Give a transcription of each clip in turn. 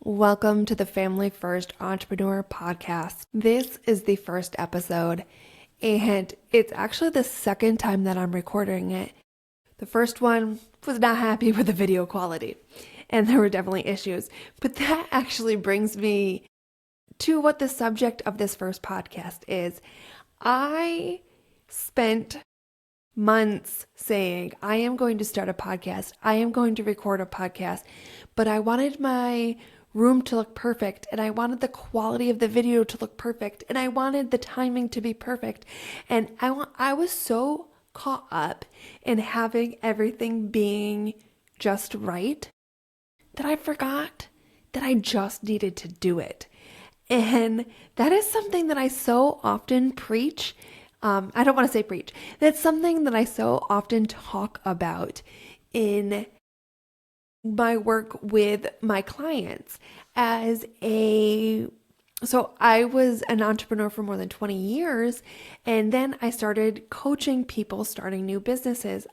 Welcome to the Family First Entrepreneur Podcast. This is the first episode, and it's actually the second time that I'm recording it. The first one was not happy with the video quality, and there were definitely issues. But that actually brings me to what the subject of this first podcast is. I spent months saying, I am going to start a podcast. I am going to record a podcast, but I wanted my room to look perfect, and I wanted the quality of the video to look perfect, and I wanted the timing to be perfect. And I was so caught up in having everything being just right that I forgot that I just needed to do it. And that is something that I so often preach. I don't want to say preach. That's something that I so often talk about in my work with my clients so I was an entrepreneur for more than 20 years, and then I started coaching people starting new businesses.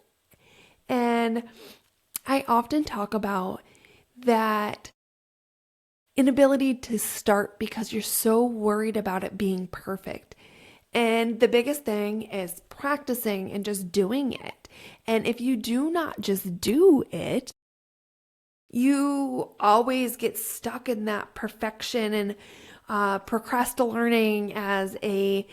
And I often talk about that inability to start because you're so worried about it being perfect. And the biggest thing is practicing and just doing it. And if you do not just do it, you always get stuck in that perfection and procrastinating, as a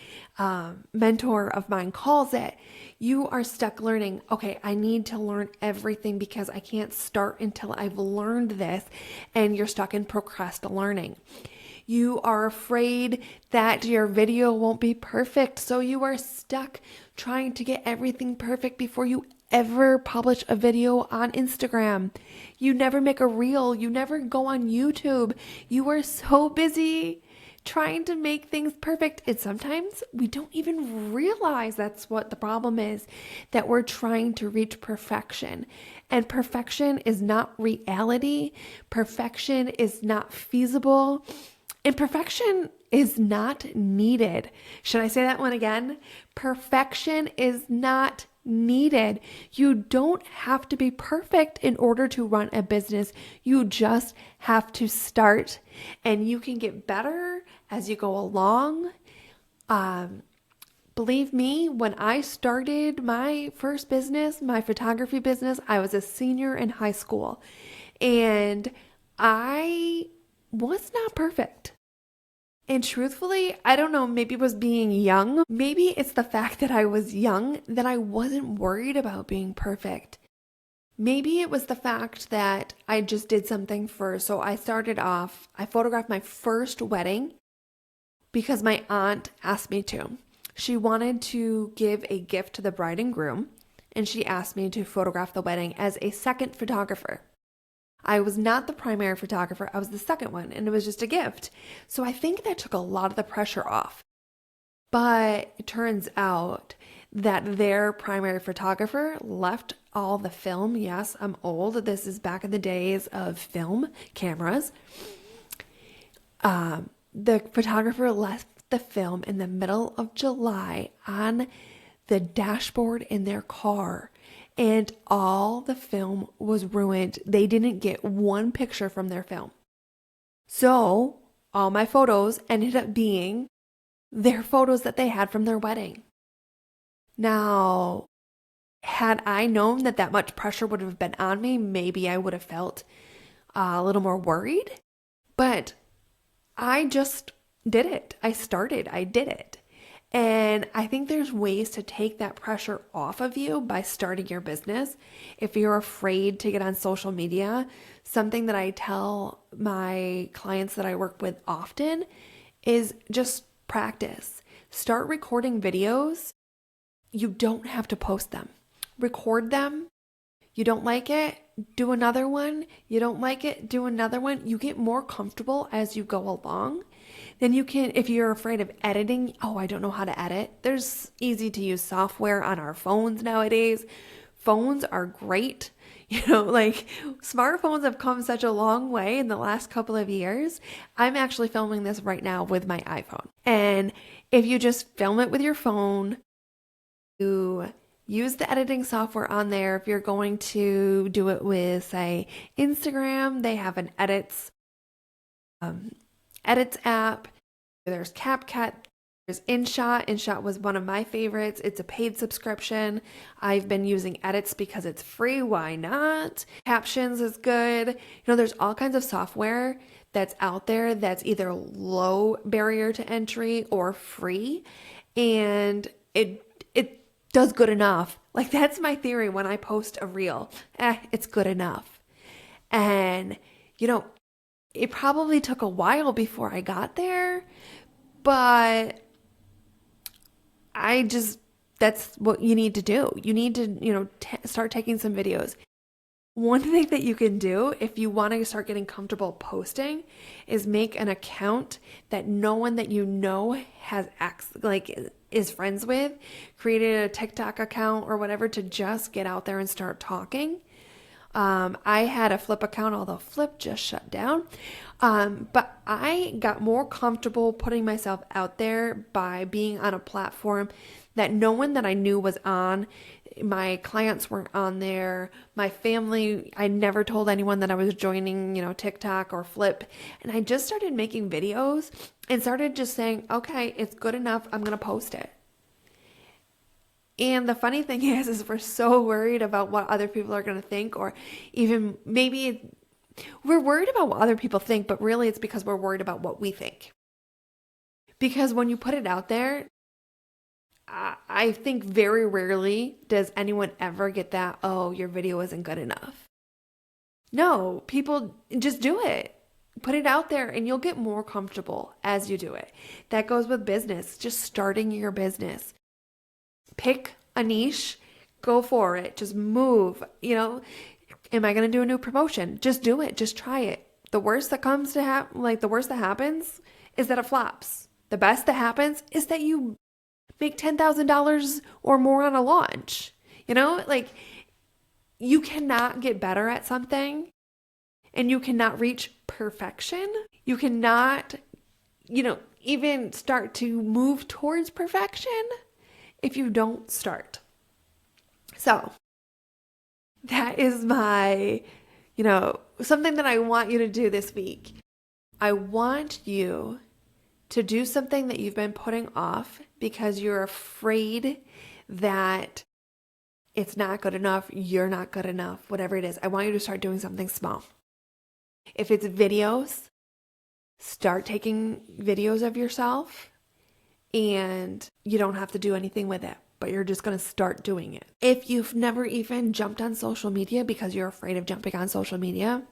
mentor of mine calls it. You are stuck learning, okay, I need to learn everything because I can't start until I've learned this, and you're stuck in procrastinating. You are afraid that your video won't be perfect, so you are stuck trying to get everything perfect before you ever publish a video on Instagram. You never make a reel. You never go on YouTube. You are so busy trying to make things perfect. And sometimes we don't even realize that's what the problem is, that we're trying to reach perfection. And perfection is not reality. Perfection is not feasible. And perfection is not needed. Should I say that one again? Perfection is not needed. You don't have to be perfect in order to run a business. You just have to start, and you can get better as you go along. Believe me, when I started my first business, my photography business, I was a senior in high school, and I was not perfect. And truthfully, I don't know, maybe it was being young. Maybe it's the fact that I was young that I wasn't worried about being perfect. Maybe it was the fact that I just did something first. So I photographed my first wedding because my aunt asked me to. She wanted to give a gift to the bride and groom, and she asked me to photograph the wedding as a second photographer. I was not the primary photographer, I was the second one, and it was just a gift. So I think that took a lot of the pressure off. But it turns out that their primary photographer left all the film. Yes, I'm old. This is back in the days of film cameras. The photographer left the film in the middle of July on the dashboard in their car, and all the film was ruined. They didn't get one picture from their film. So all my photos ended up being their photos that they had from their wedding. Now, had I known that that much pressure would have been on me, maybe I would have felt a little more worried. But I just did it. I did it. And I think there's ways to take that pressure off of you by starting your business. If you're afraid to get on social media, something that I tell my clients that I work with often is just practice. Start recording videos. You don't have to post them. Record them. You don't like it, do another one. You don't like it, do another one. You get more comfortable as you go along. Then you can, if you're afraid of editing, I don't know how to edit. There's easy to use software on our phones nowadays. Phones are great. Smartphones have come such a long way in the last couple of years. I'm actually filming this right now with my iPhone. And if you just film it with your phone, you use the editing software on there. If you're going to do it with, say, Instagram, they have an edits edits app. There's CapCut. There's InShot. InShot was one of my favorites. It's a paid subscription. I've been using Edits because it's free. Why not? Captions is good. There's all kinds of software that's out there that's either low barrier to entry or free. And it does good enough. Like, that's my theory when I post a reel. It's good enough. And, it probably took a while before I got there, but that's what you need to do. You need to, start taking some videos. One thing that you can do if you want to start getting comfortable posting is make an account that no one that has is friends with. Create a TikTok account or whatever to just get out there and start talking. I had a Flip account, although Flip just shut down. But I got more comfortable putting myself out there by being on a platform that no one that I knew was on. My clients weren't on there. My family, I never told anyone that I was joining, TikTok or Flip. And I just started making videos and started just saying, okay, it's good enough. I'm going to post it. And the funny thing is we're so worried about what other people are going to think, or even maybe we're worried about what other people think, but really it's because we're worried about what we think. Because when you put it out there, I think very rarely does anyone ever get that, oh, your video isn't good enough. No, people just do it. Put it out there and you'll get more comfortable as you do it. That goes with business, just starting your business. Pick a niche, go for it, just move. Am I going to do a new promotion? Just do it. Just try it. The worst that comes to the worst that happens is that it flops. The best that happens is that you make $10,000 or more on a launch. You cannot get better at something and you cannot reach perfection. You cannot, even start to move towards perfection if you don't start. So that is my, something that I want you to do this week. I want you to do something that you've been putting off because you're afraid that it's not good enough, you're not good enough, whatever it is. I want you to start doing something small. If it's videos, start taking videos of yourself, and you don't have to do anything with it, but you're just going to start doing it. If you've never even jumped on social media because you're afraid of jumping on social media,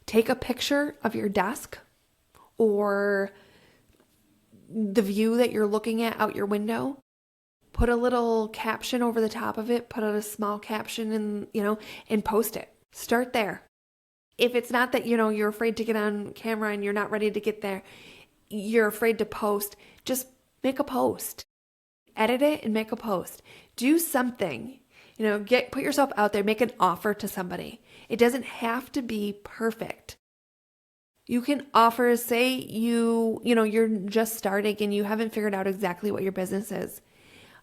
take a picture of your desk or the view that you're looking at out your window. Put a little caption over the top of it, put out a small caption and post it. Start there. If it's not that, you're afraid to get on camera and you're not ready to get there, you're afraid to post, just make a post. Edit it and make a post. Do something. Put yourself out there, make an offer to somebody. It doesn't have to be perfect. You can offer, say you're just starting and you haven't figured out exactly what your business is.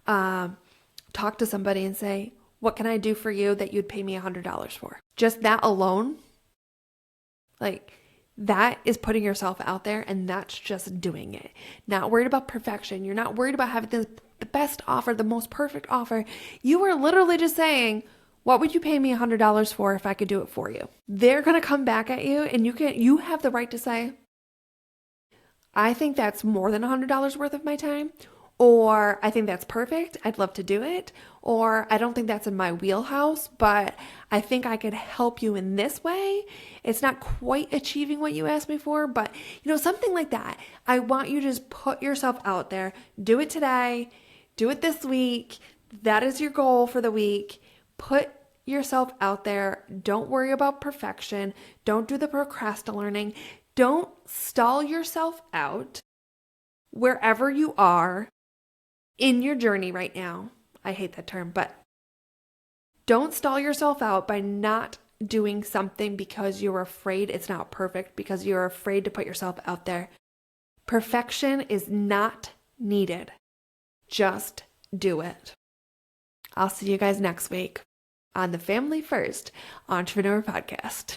Talk to somebody and say, what can I do for you that you'd pay me $100 for? Just that alone, that is putting yourself out there, and that's just doing it. Not worried about perfection. You're not worried about having the best offer, the most perfect offer. You are literally just saying, what would you pay me $100 for if I could do it for you? They're going to come back at you, and you have the right to say, I think that's more than $100 worth of my time, or I think that's perfect. I'd love to do it. Or I don't think that's in my wheelhouse, but I think I could help you in this way. It's not quite achieving what you asked me for, but something like that. I want you to just put yourself out there. Do it today. Do it this week. That is your goal for the week. Put yourself out there. Don't worry about perfection. Don't do the procrastinating. Don't stall yourself out wherever you are in your journey right now. I hate that term, but don't stall yourself out by not doing something because you're afraid it's not perfect, because you're afraid to put yourself out there. Perfection is not needed. Just do it. I'll see you guys next week on the Family First Entrepreneur Podcast.